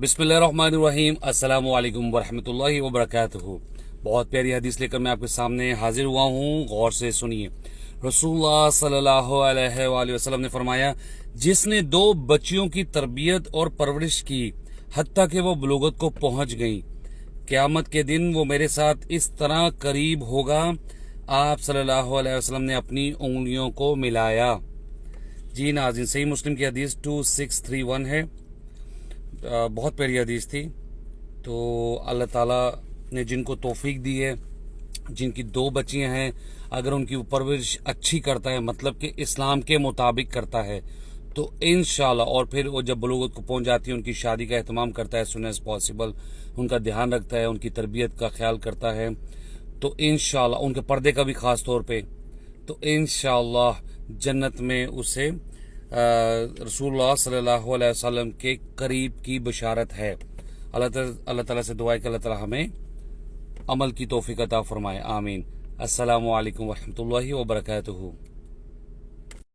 بسم اللہ الرحمن الرحیم، السلام علیکم ورحمۃ اللہ وبرکاتہ۔ بہت پیاری حدیث لے کر میں آپ کے سامنے حاضر ہوا ہوں، غور سے سنیے۔ رسول اللہ صلی اللہ علیہ وآلہ وسلم نے فرمایا، جس نے 2 بچیوں کی تربیت اور پرورش کی حتیٰ کہ وہ بلوغت کو پہنچ گئیں، قیامت کے دن وہ میرے ساتھ اس طرح قریب ہوگا۔ آپ صلی اللہ علیہ وسلم نے اپنی انگلیوں کو ملایا۔ جی ناظرین، صحیح مسلم کی حدیث 2631 ہے۔ بہت پیاری حدیث تھی۔ تو اللہ تعالیٰ نے جن کو توفیق دی ہے، جن کی 2 بچیاں ہیں، اگر ان کی پرورش اچھی کرتا ہے، مطلب کہ اسلام کے مطابق کرتا ہے، تو انشاءاللہ، اور پھر وہ جب بلوغت کو پہنچ جاتی ہے، ان کی شادی کا اہتمام کرتا ہے سون ایز پاسبل، ان کا دھیان رکھتا ہے، ان کی تربیت کا خیال کرتا ہے، تو انشاءاللہ ان کے پردے کا بھی خاص طور پہ، تو انشاءاللہ جنت میں اسے رسول اللہ صلی اللہ علیہ وسلم کے قریب کی بشارت ہے۔ اللہ تعالیٰ سے دعا ہے کہ اللہ تعالیٰ ہمیں عمل کی توفیق عطا فرمائے، آمین۔ السلام علیکم ورحمۃ اللہ وبرکاتہ۔